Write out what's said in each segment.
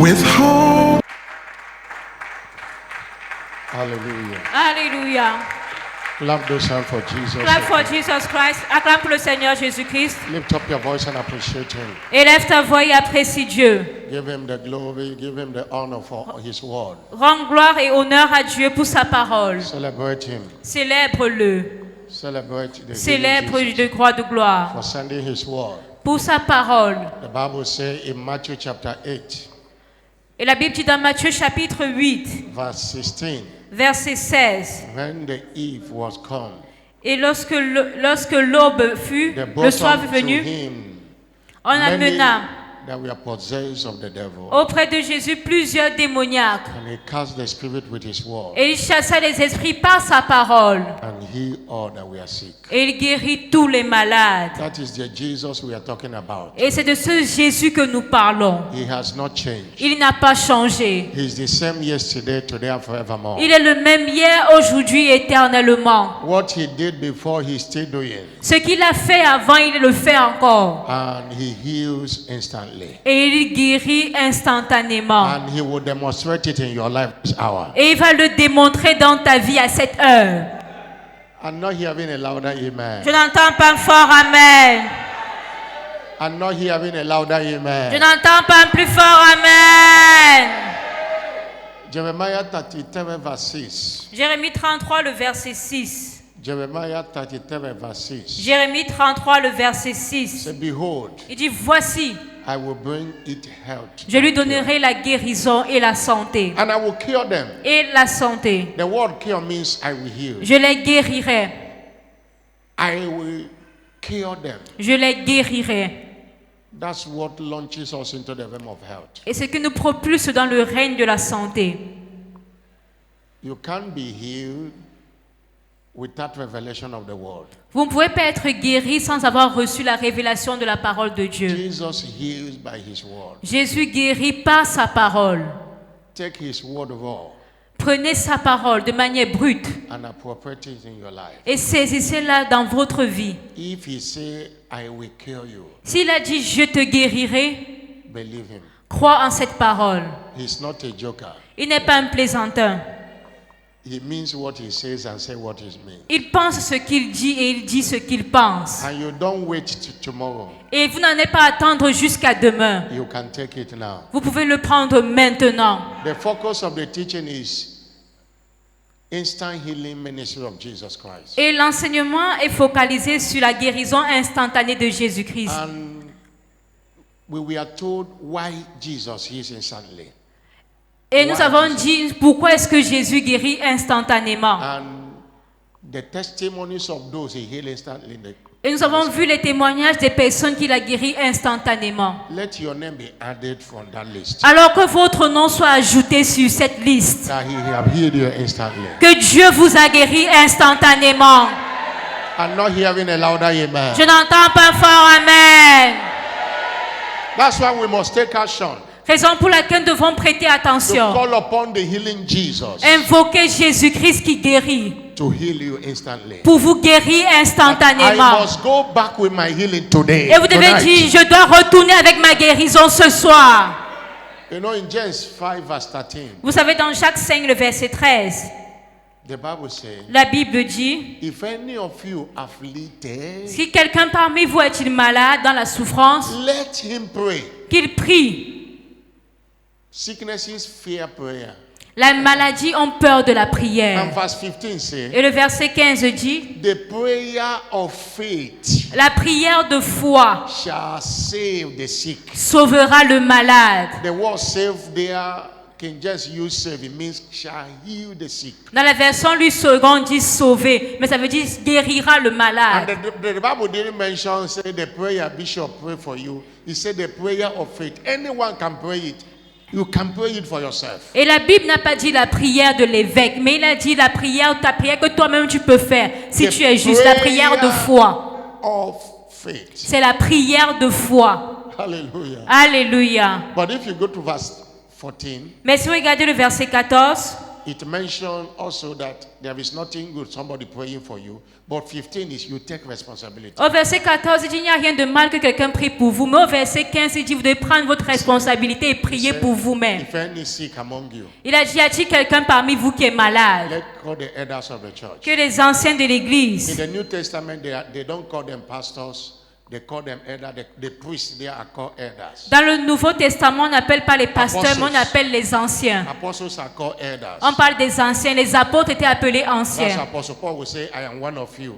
with hope. Hallelujah. Alléluia. Clap those hands for Jesus. Clap for Jesus Christ. Acclame pour le Seigneur Jésus-Christ. Lift up your voice and appreciate him. Élève ta voix et apprécie Dieu. Give him the glory, give him the honor for his word. Rends gloire et honneur à Dieu pour sa parole. Celebrate him. Célèbre-le. Celebrate the Célèbre healing Jesus de gloire de gloire. for sending his word. Pour sa parole. The Bible says in Matthew chapter 8, Et la Bible dit dans Matthieu chapitre 8, verse 16, verset 16. when the eve was come, Et lorsque l'aube fut, they le brought soir unto venu, him on many amena that were possessed of the devil, auprès de Jésus plusieurs démoniaques. and he cast the spirit with his word, Et il chassa les esprits par sa parole. and healed all that were sick. Et il guérit tous les malades. That is the Jesus we are talking about. Et c'est de ce Jésus que nous parlons. He has not changed. Il n'a pas changé. He's the same yesterday, today, and forevermore. Il est le même hier, aujourd'hui, éternellement. What he did before, he's still doing. Ce qu'il a fait avant, il le fait encore. And he heals instantly. Et il guérit instantanément. And he will demonstrate it in your life this hour. Et il va le démontrer dans ta vie à cette heure. I'm not hearing a louder amen. Je n'entends pas fort amen. I'm not hearing a louder amen. Je n'entends pas plus fort amen. Jeremiah 33 verse 6. Jérémie 33, le verset 6. Jeremiah 33 verse 6. Jérémie 33, le verset 6. Say, behold, Il dit, voici, I will bring it health. je lui donnerai la guérison et la santé. And I will cure them. Et la santé. The word cure means I will heal. Je les guérirai. I will cure them. Je les guérirai. That's what launches us into the realm of health. Et ce qui nous propulse dans le règne de la santé. You can't be healed without revelation of the word. Vous ne pouvez pas être guéri sans avoir reçu la révélation de la parole de Dieu. Jesus heals by his word. Jésus guérit par sa parole. Take his word raw Prenez sa parole de manière brute and appropriate it in your life. et saisissez-la dans votre vie. If he say, I will cure you, S'il a dit je te guérirai, believe him. crois en cette parole. He's not a joker. Il n'est pas un plaisantin. He means what he says and say what he means. Il pense ce qu'il dit et il dit ce qu'il pense. And you don't wait till tomorrow. Et vous n'en avez pas à attendre jusqu'à demain. You can take it now. Vous pouvez le prendre maintenant. The focus of the teaching is instant healing ministry of Jesus Christ. Et l'enseignement est focalisé sur la guérison instantanée de Jésus-Christ. And we were told why Jesus heals instantly. Et nous avons dit pourquoi est-ce que Jésus guérit instantanément. And the testimonies of those he healed instantly. Et nous avons vu les témoignages des personnes qu'il a guéries instantanément. Let your name be added from that list. Alors que votre nom soit ajouté sur cette liste. That he have healed you instantly. Que Dieu vous a guéri instantanément. I'm not hearing a louder amen. Je n'entends pas fort amen. That's why we must take action. Raison pour laquelle nous devons prêter To attention. call upon the healing Jesus Invoquez Jésus-Christ qui guérit. to heal you instantly. Pour vous guérir I instantanément. must go back with my healing today. Et vous devez tonight. dire, je dois retourner avec ma guérison ce soir. You know, in James 5 verse 13, Vous savez, dans Jacques 5, le verset 13, the Bible says, la Bible dit, if any of you afflicted, si quelqu'un parmi vous est-il malade dans la souffrance, let him pray. qu'il prie. Sicknesses fear prayer. La maladie ont peur de la And prière. verse 15 says, Et le verset 15 dit, the prayer of faith la prière de foi shall save the sick. sauvera le malade. The word save there can just use save. It means shall heal the sick. Dans la version lui second dit sauver, mais ça veut dire guérira le And malade. the Bible didn't mention, say the prayer bishop pray for you. He said the prayer of faith. Anyone can pray it. You can pray it for yourself. Et la Bible n'a pas dit la prière de l'évêque, mais il a dit la prière, ta prière que toi-même tu peux faire si The tu es juste, la prière de foi. Of faith. C'est la prière de foi. Hallelujah. Alléluia. But if you go to verse 14, Mais si vous regardez le verset 14, it mentioned also that there is nothing good, somebody praying for you. But 15 is you take responsibility. Au verset 14, il dit, il n'y a rien de mal que quelqu'un prie pour vous. Mais au verset 15, il dit, vous devez prendre votre responsabilité et prier pour vous-même. If any sick among you, Il a dit, y a-t-il quelqu'un parmi vous qui est malade? let call the elders of the church. Que les anciens de l'église. In the New Testament, they don't call them pastors. They call them elders. The priests, they are called elders. Dans le Nouveau Testament, on n'appelle pas les pasteurs, Apostles. mais on appelle les anciens. Apostles are called elders. On parle des anciens. Les apôtres étaient appelés That's anciens. Apostle Paul will say, I am one of you.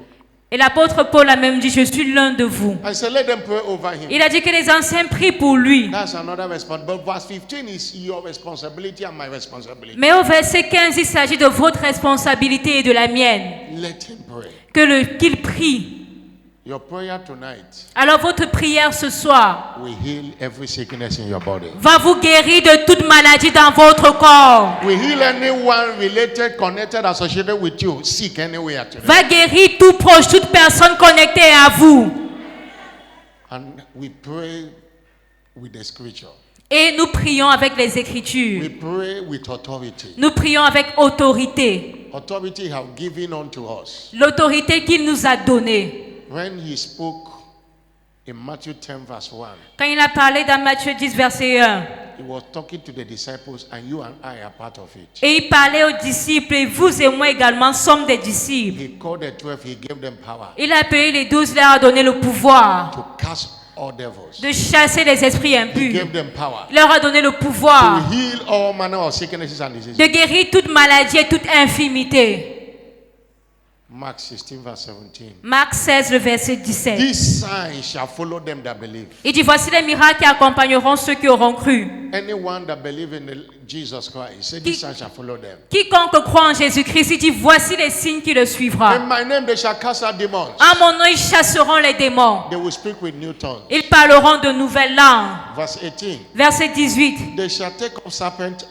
Et l'apôtre Paul a même dit, je suis l'un de vous. I said, let them pray over him. Il a dit que les anciens prient pour lui. That's another responsibility. But verse 15 is your responsibility and my responsibility. Mais au verset 15, il s'agit de votre responsabilité et de la mienne. Let him pray. Qu'il prie. Your prayer tonight Alors votre prière ce soir will heal every sickness in your body. va vous guérir de toute maladie dans votre corps. Will heal anyone related, connected, associated with you, sick anywhere today. Va guérir tout proche, toute personne connectée à vous. And we pray with the scripture. Et nous prions avec les Écritures. We pray with authority. Nous prions avec autorité. Authority he have given unto us. L'autorité qu'il nous a donnée. When he spoke in Matthew 10 verse 1, Quand il a parlé dans Matthieu 10, verset 1, he was talking to the disciples and you and I are part of it. et il parlait aux disciples, et vous et moi également sommes des disciples. He called the 12, he gave them power Il a appelé les 12, il leur a donné le pouvoir to cast all devils. de chasser les esprits He impurs. gave them power Il leur a donné le to pouvoir heal all manner of sicknesses and diseases. de guérir toute maladie et toute infirmité. Mark 16 verse 17. Marc 16, le verset 17. These signs shall follow them that believe. Il dit, voici les miracles qui accompagneront ceux qui auront cru. Anyone that believe in Jesus Christ, say these signs shall follow them. Quiconque croit en Jésus-Christ, il dit, voici les signes qui le suivront. In my name they shall cast out demons. En mon nom, ils chasseront les démons. They will speak with new tongues. Ils parleront de nouvelles langues. Verse 18. Verset 18. They shall take up serpents,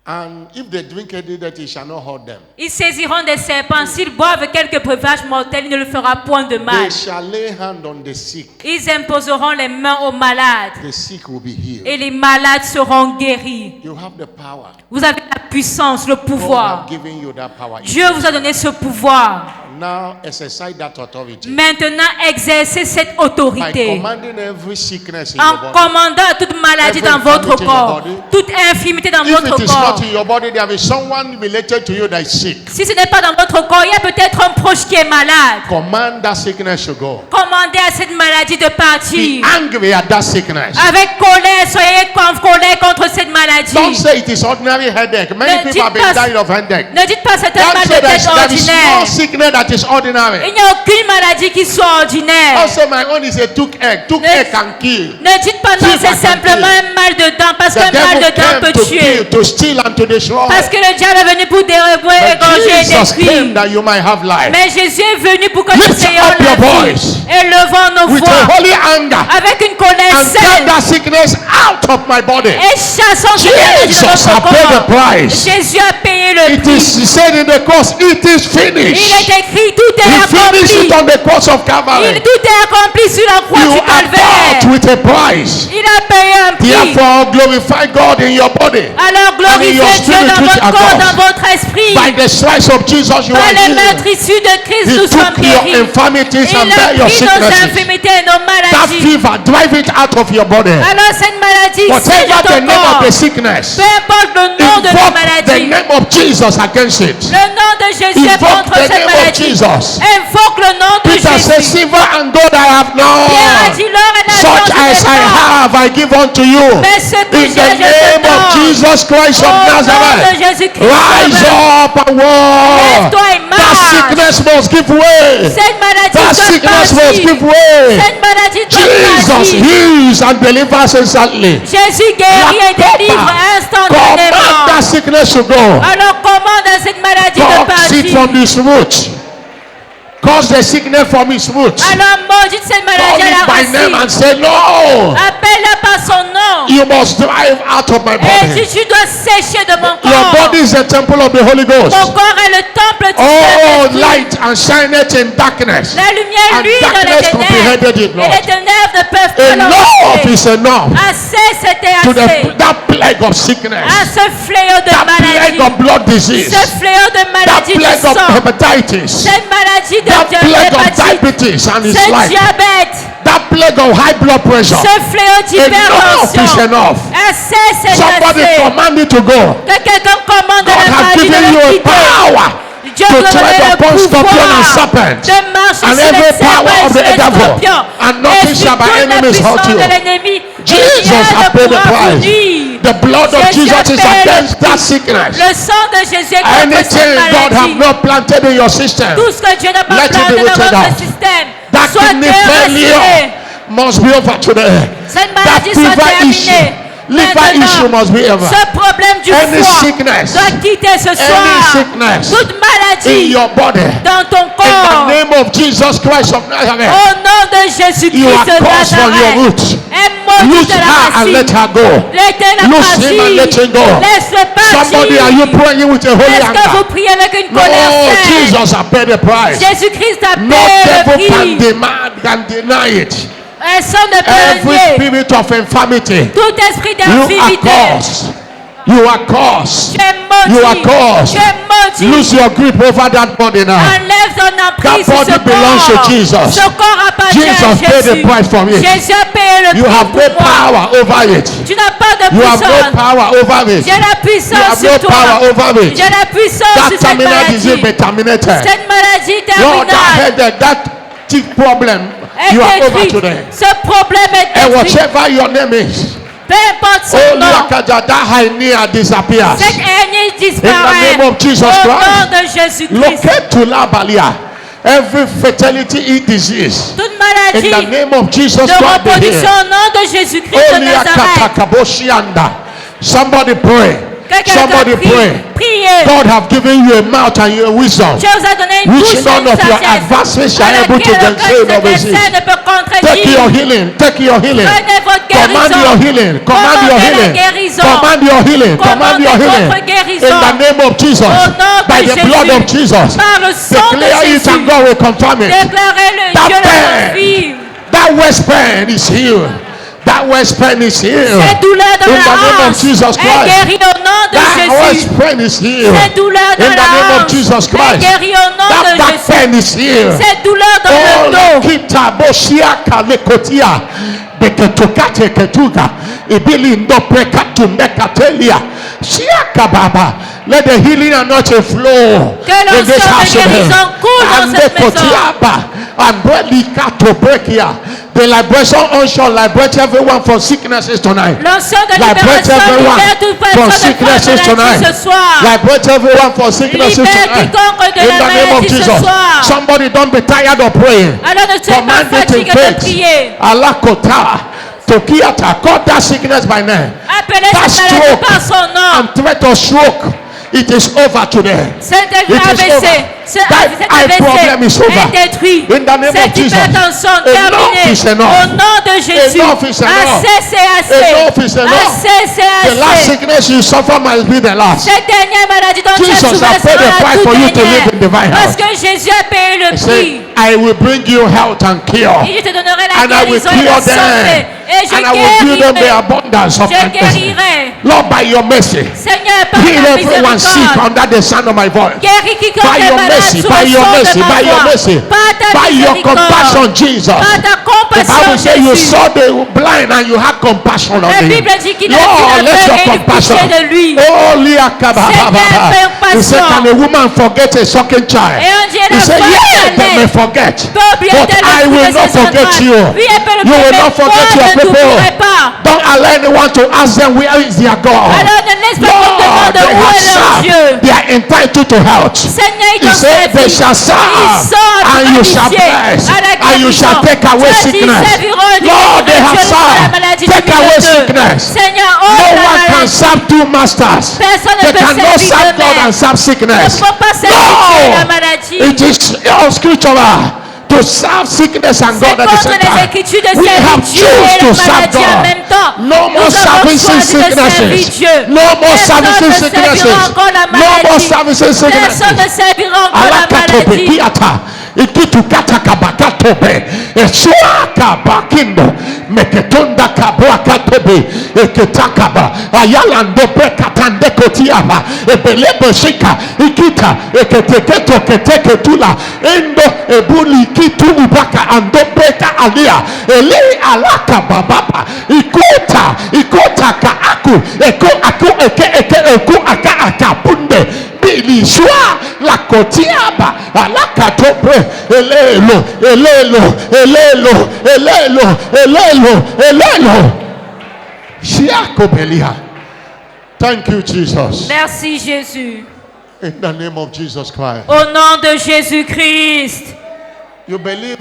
and if they drink any that it shall not hurt them. Ils saisiront des serpents. S'ils boivent quelques breuvages mortels, il ne leur fera point de mal. They shall lay hand on the sick. Ils imposeront les mains aux malades. The sick will be healed. Et les malades seront guéris. You have the power. Vous avez la puissance, le God pouvoir. have given you that power. Dieu vous a donné ce pouvoir. Now exercise that authority Maintenant, exercez cette by autorité. commanding every sickness in your En body. commandant toute maladie Every dans votre infirmity in your corps. body. Toute infirmité dans If votre it is corps. not in your body, there is someone related to you that is sick. Si ce n'est pas dans votre corps, il y a peut-être un proche qui est malade. Command that sickness to go. Commandez à cette maladie de Be partir. angry at that sickness. Avec colère, soyez en colère contre cette maladie. Don't say it is ordinary headache. Many Ne people have dites been pas- dying of headache. Ne dites pas c'est un Don't mal de say tête there is no ordinaire. sickness that is ordinary. Il n'y a aucune maladie qui soit ordinaire. Don't say my own is a toothache. Toothache can kill. Ne dites pas non, Fever c'est can simplement kill. un mal de dents, parce The qu'un mal devil de dents came peut to tuer. kill, to steal, and to destroy. Parce que le diable est venu pour dérober, But égorger et Jesus came détruire. that you might have life. Mais Jésus est venu pour que nous Lift ayons up your la vie. voice Élevons nos with a voix holy anger avec une colère and get saine that sickness out of my body. et chassons cette maladie de Jesus notre has paid the corps. price. Jésus a payé le It prix. is said in the cross, it is Il finished. est écrit, tout He est finished it accompli. on the cross of Calvary. Tout est accompli sur la croix You du are bought calvaire. with a price. Il a payé un prix. Therefore, glorify God in your body. Alors glorifiez your Dieu spirit dans which votre are corps, God. dans votre esprit. By the stripes of Jesus, you Par are les healed. meurtrissures de Christ, He nous sommes took your guéris. infirmities Il and a bare your pris nos sicknesses. infirmités et nos That maladies. fever, drive it out of your body. Alors cette maladie, c'est Whatever de the ton name of corps. the sickness, Peu importe le nom de la invoke the maladie. name of Jesus against it. Le nom de Jésus est Invoke contre the cette name of maladie. Jesus. Invoque le nom de Peter said, Jésus. silver and gold I have Pierre a not, dit, l'or et l'argent, such je as n'ai I pas. have I give unto you. Mais ce que In j'ai, the je te name of donne. Jesus Christ Au of nom de Nazareth, Jésus-Christ. rise up and walk. Lève-toi et That marche. sickness must give way. Cette maladie That doit sickness must partir. give way. Cette maladie doit Jesus partir. heals and delivers instantly. Jésus guérit et délivre Command instantanément. that sickness to go. Alors commande à cette maladie de Toxic partir. from this root. Cause the sickness from his roots. Alors maudite cette Call maladie à it la by name racine. and say, no, Appelle-la par son nom. you must drive out of my Et body. dis, tu dois sécher de mon Your corps. body is the temple of the Holy Ghost. Mon corps est le temple du Oh, Saint-Esprit. light and shine it in darkness. La lumière And lui dans les darkness comprehended it ténèbres. not. Et les ténèbres ne peuvent pas Enough l'enlever. is enough. Assez, c'était To assez. that plague of sickness, À ce fléau de that plague maladie. of blood disease, Ce fléau de that maladie du plague of sang. hepatitis, Cette maladie that de plague of hépatite. diabetes and his Ce life, diabète. that plague of high blood pressure. Ce fléau Enough is d'hypertension. enough. Assez, c'est Somebody assez. command it to go. Que quelqu'un commande God à la has maladie de given you le a quitter. power Dieu to vous a donné tread le upon scorpion and pouvoir serpent de marcher and sur every les power serpents of et the sur les devil, scorpions. and nothing Et sur shall by toute la enemies hurt puissance you. de l'ennemi. Jesus has paid the price. The blood of Jésus a Jesus is payé le against prix. that sickness. Le sang de Jésus est contre cette Anything God have maladie. not planted in your system, Tout ce que Dieu n'a pas let it be planté dans rooted votre out. système that soit kidney déraciné. failure must be over today. Cette That maladie soit fever issue, terminée. liver issue Maintenant, must be over. ce problème du Any foie sickness, doit quitter ce soir. sickness Toute in maladie your body, dans ton in corps. the name of Jesus Christ of Nazareth, Au nom de you Jésus-Christ are de cursed from your Nazareth. roots. Est maudit Loose de la her and let racine. her go. Laissez-la Loose him and partir. let him go. Laisse-le partir. Somebody, are you praying with a holy Est-ce que vous anger? priez avec une No, colère sainte? Jesus has paid the price. Jésus-Christ a No payé le devil can prix. demand, can deny it. Un sang ne peut le Every nier. spirit of infirmity, Tout esprit you are d'infimité. cursed. You are cursed. Tu es maudit. You are cursed. Tu es maudit. Lose your grip over that body now. Enlève ton emprise That sur body ce belongs to corps. Jesus. Ce corps appartient Jesus à paid the Jésus. price for me. Jésus a payé le You prix have pour no moi. power over it. Tu n'as pas de You have puissance. no power over it. J'ai la You puissance have sur no toi. power over it. J'ai la puissance That sur cette terminal disease maladie. be terminated. Cette maladie Lord, that terminale headache, that tick problem, est you are over détruite. today. Ce problème est And détruit. whatever your name is, Peu importe son oh, nom. Liakaja, that hernia disappears. Cette hernie disparaît. In the name of Jesus Au Christ. nom de Jésus-Christ. Locate to Labalia every fertility disease. Toute In the maladie name of Jesus de Christ, be reproduction healed. au nom de Jésus-Christ Oh, de Nazareth. Liakatakaboshianda. Somebody pray. Que quelqu'un Somebody prie. pray. Priez. God have given you a mouth and you a wisdom, Dieu vous a donné une which bouche et none une of your sagesse adversaries shall à able to laquelle gainsay aucun nor de resist. ne peut Take your contredire. healing. Take your healing. Prenez votre Command guérison. your healing. Command your Commandez la healing. guérison. Command your healing. Command your Commandez healing. votre guérison. In the name of Jesus. Au nom de By the Jésus. blood of Jesus. Par le sang de Declare it and Jésus. God will confirm it. Déclarez-le, That Dieu le pain. confirme. That waist pain is healed. That waist pain is healed. Cette douleur dans In la the name of hanche Jesus est Christ. guérie au nom de That Jésus. waist pain is healed. Cette douleur dans In the la name of hanche Jesus est Christ. guérie au nom That de back Jésus. pain is healed. Cette douleur dans Oh, le dos. Kita Boshia Kalekotia. Beketokate Ketuga. Ibili Ndoprekatu Mekatelia. Shiaka Baba. Let the healing anointing flow Que l'onction in this de house of guérison coule dans And cette maison. Kotiaba. And Brelikato Brekia. The liberation onshore liberate everyone from sicknesses tonight. L'onction de Liberate libération everyone libère toute from personne de sicknesses maladie tonight. ce soir. Liberate everyone from sicknesses Libère tonight. quiconque de In la the name of maladie ce Jesus. soir. Somebody don't be tired of praying. Alors ne soyez pas Command it in fatigués de faith. prier. Alakota. Tokiata. Call that sickness by name. Appelez That cette maladie stroke par son nom. and threat of stroke. It is over today. Cet It is AVC, over. That eye problem is over. est détruit. In the name of Cette Jesus. hypertension Enough is terminée. enough. Au nom de Jésus. Enough is enough. Assez, c'est assez. Enough is enough. Assez, c'est The last assez. sickness you suffer must be the last. Cette dernière maladie dont tu as Jesus souffert has paid the sera la price toute for you to dernière. live in divine Parce health. que Jésus a payé le Say, prix. I will bring you health and cure. Et je te donnerai la And I will guérison et la cure santé. them. Et je And I will give them the guérirai. abundance of Je my mercy. guérirai. Lord, by your mercy, Seigneur, par heal ta everyone sick miséricorde. under the sound of my voice. Guéris quiconque By est your malade mercy, sous by le your son mercy, de ma by your voix. mercy, Par ta by your miséricorde. compassion, Jesus. Par ta The compassion, Bible says you Jésus. saw the blind and you had compassion on La him. Bible dit qu'il a vu Lord, let l'aveugle your et il compassion. pitié de lui. Oh, Seigneur, you said, can a woman forget a sucking child? Et on dit, He la said, femme yes, they allait. may forget. Peut oublier But tel I autre will de not ses forget entrailles. you. Oui, elle peut le You will faire, not mais forget moi, your je n'oublierai people. pas. Don't allow anyone to ask them where is their God. Alors ne laisse pas qu'on Lord, demande they où have est leur served. Dieu. They are entitled to health. Seigneur, ils He t'ont said, they servi. shall Ils serve, sont and you shall bless, à la and you shall guérison. take away Ceux qui sickness. serviront, Lord, they have Dieu, la served. maladie Take du milieu away d'eux. sickness. Seigneur, No ôte la one can maladie. serve two masters. Personne ne They peut cannot servir serve deux God and maîtres. serve Ne sickness. faut pas servir Dieu et la No! maladie. It is unscriptural to serve sickness and C'est God at the contre same les time. Écritures de We servir have Dieu et chosen la to serve maladie en God. même temps. No more Nous avons servicing choisi de servir sicknesses. Dieu. No more Personne servicing ne sicknesses. servira encore la No more maladie. servicing sicknesses. Personne ne servira encore la Alakatobe maladie. diata. Ikitu kata kabakatobe. Esua kabakindo. Meketonda kabuakatobe. Eketakaba. Ayalando bekatande kotiaba. Ebelebo shika. Ikita. Eketeketo keteketula. Endo ebuli kitu ubaka ando beka alia. Ele alaka bababa. Ikota ka aku. Eko aka akapunde. Biliswa la kotiaba alakatope elelo Shiakobelia. Thank you, Jesus. Merci Jésus. In the name of Jesus Christ. Au nom de Jésus-Christ. You believe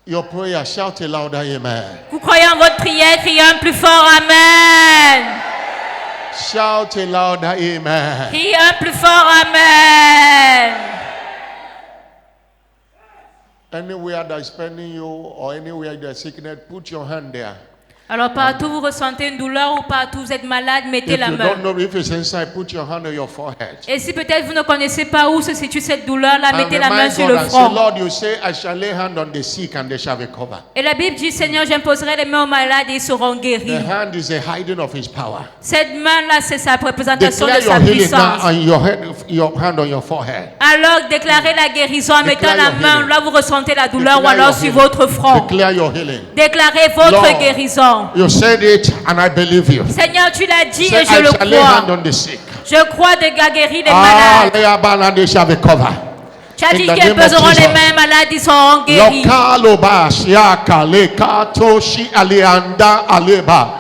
your prayer, shout a louder amen. Vous croyez en votre prière, criez un plus fort Amen. Shout a louder amen. Criez un plus fort Amen. Anywhere that is paining you or anywhere there is sickness, put your hand there. Alors partout vous ressentez une douleur ou partout vous êtes malade, mettez If la you main. don't know if it's inside, put your hand on your forehead. Et si peut-être vous ne connaissez pas où se situe cette douleur-là, And mettez la main remind sur God le and say, front. Lord, you say, I shall lay hand on the sick and they shall recover. Et la Bible dit, Seigneur, j'imposerai les mains aux malades et ils seront The guéris. hand is a hiding of his power. Cette main-là, c'est sa représentation Declare de your sa healing puissance. now on your hand on your forehead. Alors déclarez la guérison en mettant Declare la your main healing. là où vous ressentez la douleur ou Declare alors your sur healing. votre front. Declare your healing. Déclarez votre Lord, guérison. You said it and I believe you. Seigneur, tu l'as dit Say, et je I le shall lay hand crois. on the sick. Je crois de guérir les Ah, malades. lay a hand and they shall recover. Tu as in dit the qu'ils name of poseront les Jesus. mains malades, ils seront guéris. Lokaloba shiaka lekato shi alianda aleba.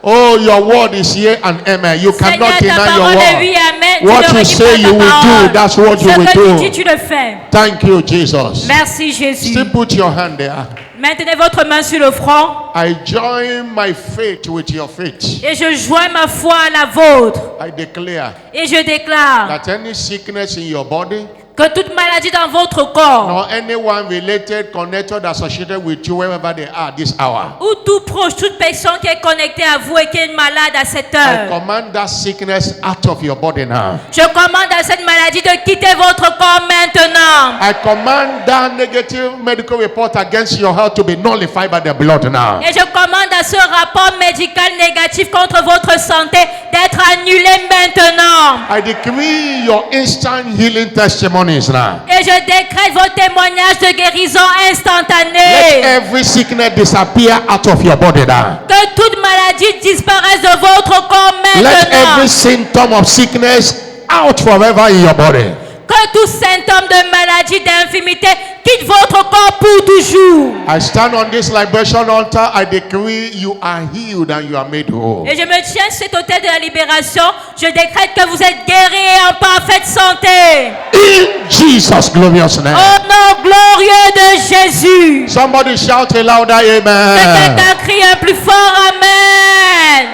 Oh, your word is here and amen. You cannot Seigneur, ta deny your parole est oui, word. amen. Tu What ne you renies say pas you ta will do, parole. that's what you Ce will que tu dis, do. tu le fais. Thank you, Jesus. Merci Jésus. Still put your hand there. Maintenez votre main sur le front I join my faith with your faith. et je joins ma foi à la vôtre. I declare Et je déclare that any sickness in your body, que toute maladie dans votre corps nor anyone related, connected, associated with you, wherever they are this hour, ou tout proche, toute personne qui est connectée à vous et qui est malade à cette I heure, command that sickness out of your body now. je commande à cette maladie de quitter votre corps maintenant. I command that negative medical report against your health to be nullified by the blood now. Et je commande à ce rapport médical négatif contre votre santé d'être annulé maintenant. I decree your instant healing testimonies now. Et je décrète vos témoignages de guérison Let instantanée. every sickness disappear out of your body now. Que toute maladie disparaisse de votre corps Let maintenant. every symptom of sickness out forever in your body. Que tout symptôme de maladie, d'infirmité quitte votre corps pour toujours. I stand on this liberation altar. I decree you are healed and you are made whole. Et je me tiens sur cet autel de la libération. Je décrète que vous êtes guéris et en parfaite santé. In Jesus' glorious name. Au nom glorieux de Jésus. Somebody shout a louder Que amen. quelqu'un crie un plus fort Amen.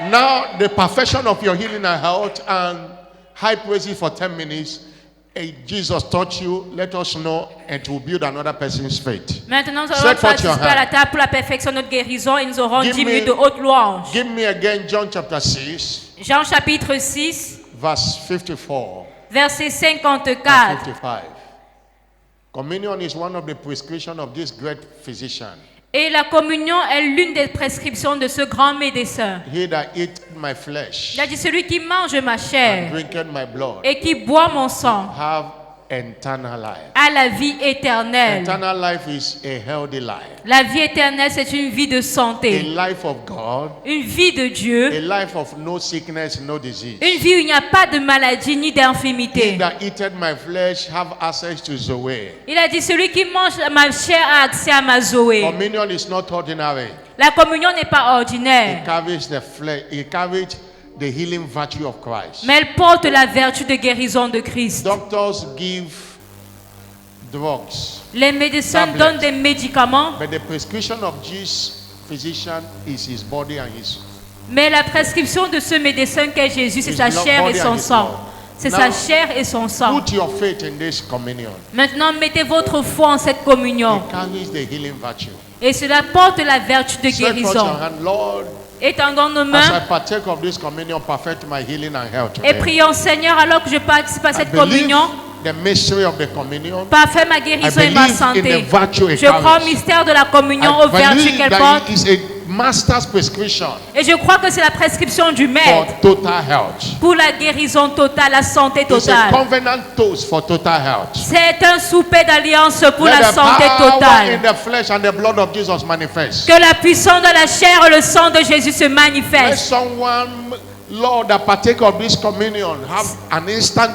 Now, the perfection of your healing and health and high praises for 10 minutes. Hey, Jesus taught you, let us know, and to build another person's faith. Maintenant, nous Set allons forth your participer à la hand. table pour la perfection de notre guérison et nous aurons Give 10 me- minutes de haute louange. Give me again John chapter 6, Jean chapitre 6, verse 54 verset and 54. 55. Communion is one of the prescriptions of this great physician. Et la communion est l'une des prescriptions de ce grand médecin. He that eat my flesh Il a dit, celui qui mange ma and chair drinketh my blood et qui boit mon sang have eternal life. a la vie éternelle. Eternal life is a healthy life. La vie éternelle, c'est une vie de A santé, life of God, une vie de a Dieu, life of no sickness, no disease. une vie où il n'y a pas de maladie ni He d'infirmité. that eateth my flesh have access to Zoe. Il a dit, celui qui mange ma chair a accès à ma Zoé. Communion is not ordinary. La communion n'est pas It ordinaire, carries the flesh, it carries the healing virtue of Christ. mais elle porte la vertu de guérison de Christ. Doctors give drugs, Les médecins Tablets. donnent des médicaments, but the prescription of this physician is his body and his Mais la prescription de ce médecin qu'est Jésus, c'est sa chair et son sang. C'est sa chair et son sang. Put your faith in this communion. Maintenant, mettez votre foi en cette communion. It carries the healing virtue. Et cela porte la vertu de Stretch forth guérison. your hand, Lord, Étendons nos as I mains partake of this communion, perfect my healing and health et today. prions, Seigneur, alors que je participe à I cette believe communion, the mystery of the communion. parfait ma guérison I et ma believe in santé. the virtue it Je crois au carries. mystère de la communion, aux I vertus believe qu'elle that porte. it is a master's prescription Et je crois que c'est la prescription du for Maître total health. pour la guérison totale, la santé It's a totale. covenant toast for total health. C'est un souper d'alliance pour Let la the santé power in totale. the flesh and the blood of Jesus manifest. Que la puissance de la chair et le sang de Jésus se Let manifeste. someone, Lord, that partake of this communion have an instant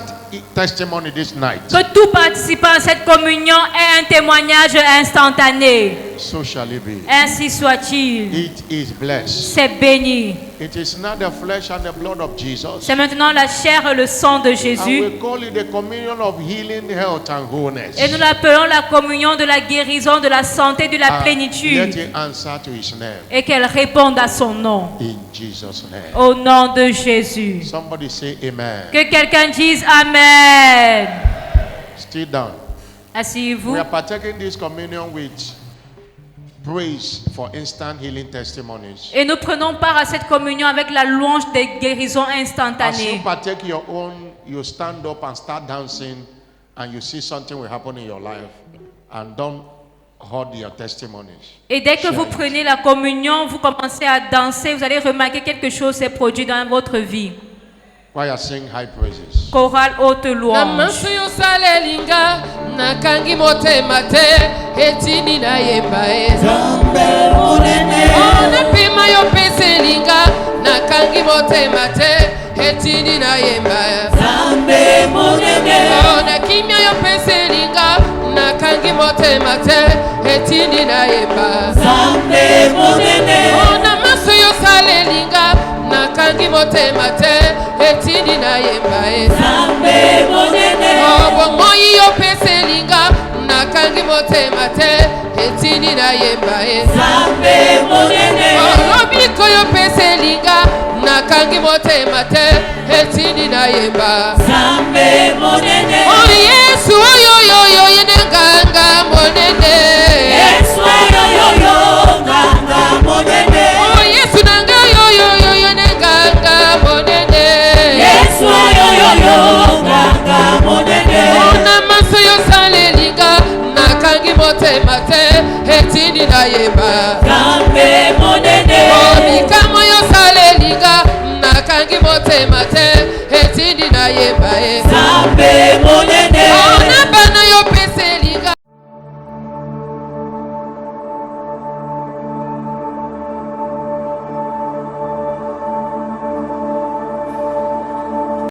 testimony this night. Que tout participant à cette communion ait un témoignage instantané. So shall it be. Ainsi soit-il. It is blessed. C'est béni. It is now the flesh and the blood of Jesus. C'est maintenant la chair et le sang de And Jésus. we call it the communion of healing, health, and wholeness. Et nous l'appelons la communion de la guérison, de la santé, de la Let plénitude. it answer to his name. Et qu'elle réponde à son nom. In Jesus' name. Au nom de Jésus. Somebody say amen. Que quelqu'un dise Amen. Still down. Asseyez-vous. We are partaking this communion with praise for instant healing testimonies. Et nous prenons part à cette communion avec la louange des guérisons As you instantanées. partake your own, you stand up and start dancing, and you see something will happen in your life, and don't hold your testimonies. Et dès que vous prenez la communion, vous commencez à danser, vous allez remarquer quelque chose s'est produit dans votre vie. Choir sing high praises. Chorale haute louange. Namasu yosalelinga nakangi motema te etini na yemba Zambe monene, ona pima yopeselinga nakangi motema te etini na yemba Zambe monene, ona kimya yopeselinga nakangi motema te etini na yemba Zambe monene, ona masu yosalelinga nakangi motema te etini na yemba Zambe monene, Obo moyi yopeselinga nakangi motema te etini na yemba Zambe monene, Olobiko yopeselinga nakangi motema te etini na yemba Zambe monene, Oh Yesu oyoyoyo yenenganga monene Yesu ayoyoyo nganga monene, Oh Yesu nanga yoyoyo yenenganga monene Yesu ayoyoyo nganga monene, Ona maso yosalelinga nakangi motema te etini na yemba Zambe monene, Mikamo yosalelinga nakangi motema te